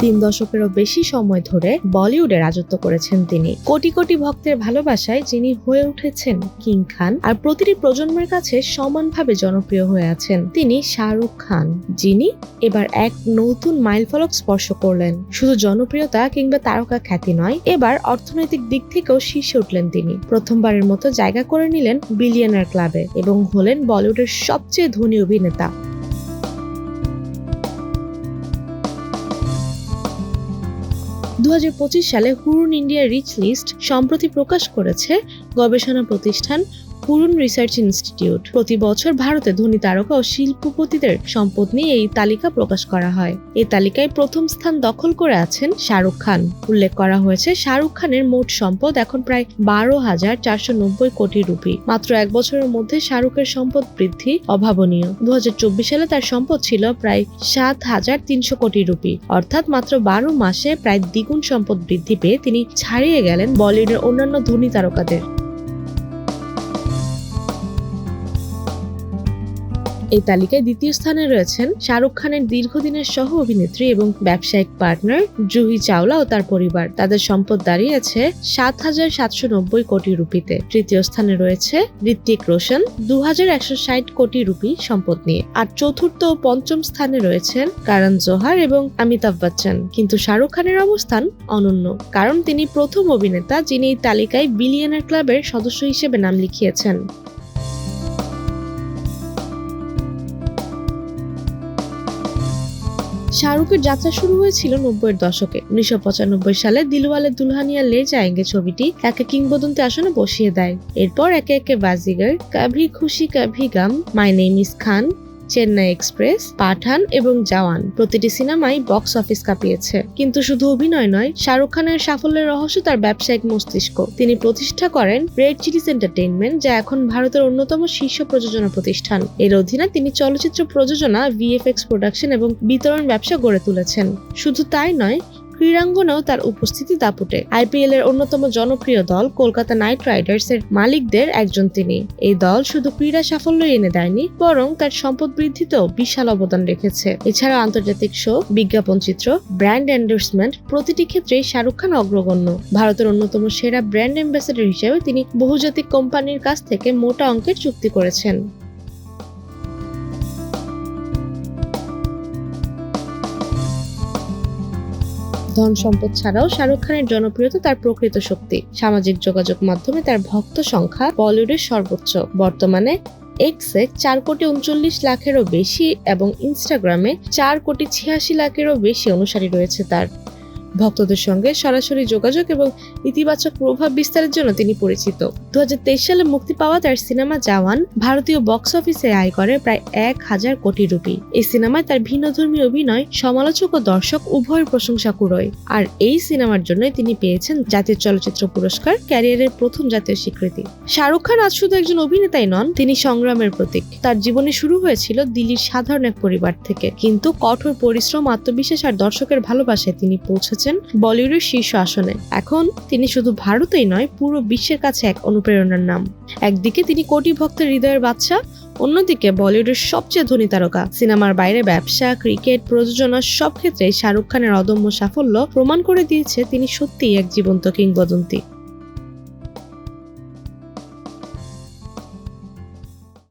3 দশকেরও বেশি সময় ধরে বলিউডে রাজত্ব করেছেন তিনি। কোটি কোটি ভক্তের ভালোবাসায় যিনি হয়ে উঠেছেন কিং খান, আর প্রতিটি প্রজন্মের কাছে সমানভাবে জনপ্রিয় হয়ে আছেন তিনি শাহরুখ খান, যিনি এবার এক নতুন মাইলফলক স্পর্শ করলেন। শুধু জনপ্রিয়তা কিংবা তারকা খ্যাতি নয়, এবার অর্থনৈতিক দিক থেকেও শীর্ষে উঠলেন তিনি। প্রথমবারের মতো জায়গা করে নিলেন বিলিয়নার ক্লাবে এবং হলেন বলিউডের সবচেয়ে ধনী অভিনেতা। 2025 সালে হুরুন ইন্ডিয়া রিচ লিস্ট সম্প্রতি প্রকাশ করেছে গবেষণা প্রতিষ্ঠান হুরুন রিসার্চ ইনস্টিটিউট। প্রতি বছর ভারতে ধনী তারকা ও শিল্পপতিদের সম্পদ নিয়ে এই তালিকা প্রকাশ করা হয়। এই তালিকায় প্রথম স্থান দখল করে আছেন শাহরুখ খান। উল্লেখ করা হয়েছে, শাহরুখ খানের মোট সম্পদ এখন প্রায় 12,490 কোটি রুপি। মাত্র 1 বছরের মধ্যে শাহরুখের সম্পদ বৃদ্ধি অভাবনীয়। 2024 সালে তার সম্পদ ছিল প্রায় 7,300 কোটি রুপি, অর্থাৎ মাত্র 12 মাসে প্রায় দ্বিগুণ সম্পদ বৃদ্ধি পেয়ে তিনি ছাড়িয়ে গেলেন বলিউডের অন্যান্য ধনী তারকাদের। এই তালিকায় দ্বিতীয় স্থানে রয়েছেন শাহরুখ খানের দীর্ঘদিনের সহ অভিনেত্রী এবং ব্যবসায়িক পার্টনার জুহি চাওলা ও তার পরিবার। তাদের সম্পদ দাঁড়িয়েছে 7,790 কোটি রুপিতে। তৃতীয় স্থানে রয়েছে ঋত্বিক রোশন 2,160 কোটি রুপি সম্পদ নিয়ে। আর চতুর্থ ও পঞ্চম স্থানে রয়েছেন করণ জোহর এবং অমিতাভ বচ্চন। কিন্তু শাহরুখ খানের অবস্থান অনন্য, কারণ তিনি প্রথম অভিনেতা যিনি এই তালিকায় বিলিয়নার ক্লাবের সদস্য হিসেবে নাম লিখিয়েছেন। শাহরুখের যাত্রা শুরু হয়েছিল 90-এর দশকে। 1995 সালে দিলওয়ালে দুলহানিয়া লে যায়েঙ্গে ছবিটি তাকে কিংবদন্তি আসনে বসিয়ে দেয়। এরপর একে একে বাজিগর, Kabhi Khushi Kabhi Gham, my name is Khan, Chennai express, Pathaan এবং জওয়ান প্রতিটি সিনেমাই বক্স অফিস কাঁপিয়েছে। কিন্তু শুধু অভিনয় নয়, শাহরুখ খানের সাফল্যের রহস্য তার ব্যবসায়িক মস্তিষ্ক। তিনি প্রতিষ্ঠা করেন রেড চিলিজ এন্টারটেইনমেন্ট, যা এখন ভারতের অন্যতম শীর্ষ প্রযোজনা প্রতিষ্ঠান। এর অধীনে তিনি চলচ্চিত্র প্রযোজনা, ভিএফএক্স প্রোডাকশন এবং বিতরণ ব্যবসা গড়ে তুলেছেন। শুধু তাই নয়, ক্রীড়াঙ্গনেও তার উপস্থিতি দাপুটে। আইপিএল এর অন্যতম জনপ্রিয় দল কলকাতা নাইট রাইডার্স এর মালিকদের একজন তিনি। এই দল শুধু ক্রীড়া সাফল্য এনে দেয়নি, বরং তার সম্পদ বৃদ্ধিতেও বিশাল অবদান রেখেছে। এছাড়া আন্তর্জাতিক শো, বিজ্ঞাপন চিত্র, ব্র্যান্ড এন্ডোর্সমেন্ট প্রতিটি ক্ষেত্রেই শাহরুখ খান অগ্রগণ্য। ভারতের অন্যতম সেরা ব্র্যান্ড অ্যাম্বাসেডর হিসেবে তিনি বহুজাতিক কোম্পানির কাছ থেকে মোটা অঙ্কের চুক্তি করেছেন। ধন সম্পদ ছাড়াও শাহরুখ খানের জনপ্রিয়তা তার প্রকৃত শক্তি। সামাজিক যোগাযোগ মাধ্যমে তার ভক্ত সংখ্যা বলিউডের সর্বোচ্চ। বর্তমানে এক্সে 4,39 লাখেরও বেশি এবং ইনস্টাগ্রামে 4,86 লাখেরও বেশি অনুসারী রয়েছে তার। ভক্তদের সঙ্গে সরাসরি যোগাযোগ এবং ইতিবাচক প্রভাব বিস্তারের জন্য তিনি পরিচিত। 2023 সালে মুক্তি পাওয়া তার সিনেমা জওয়ান ভারতীয় বক্স অফিসে আয় করে প্রায় 1,000 কোটি রুপি। এই সিনেমায় তার ভিন্নধর্মী অভিনয় সমালোচক ও দর্শক উভয়ের প্রশংসা কুড়োয়। আর এই সিনেমার জন্যই তিনি পেয়েছেন জাতীয় চলচ্চিত্র পুরস্কার, ক্যারিয়ারের প্রথম জাতীয় স্বীকৃতি। শাহরুখ খান আজ শুধু একজন অভিনেতাই নন, তিনি সংগ্রামের প্রতীক। তার জীবনে শুরু হয়েছিল দিল্লির সাধারণ এক পরিবার থেকে, কিন্তু কঠোর পরিশ্রম, আত্মবিশ্বাস আর দর্শকের ভালোবাসায় তিনি পৌঁছেছেন বলিউডের শীর্ষ আসনে। এখন তিনি শুধু ভারতেই নয়, পুরো বিশ্বের কাছে এক অনুপ্রেরণার নাম। একদিকে তিনি কোটি ভক্তের হৃদয়ের বাদশা, অন্যদিকে বলিউডের সবচেয়ে ধনী তারকা। সিনেমার বাইরে ব্যবসা, ক্রিকেট, প্রযোজনা সব ক্ষেত্রেই শাহরুখ খানের অদম্য সাফল্য প্রমাণ করে দিয়েছে তিনি সত্যিই এক জীবন্ত কিংবদন্তি।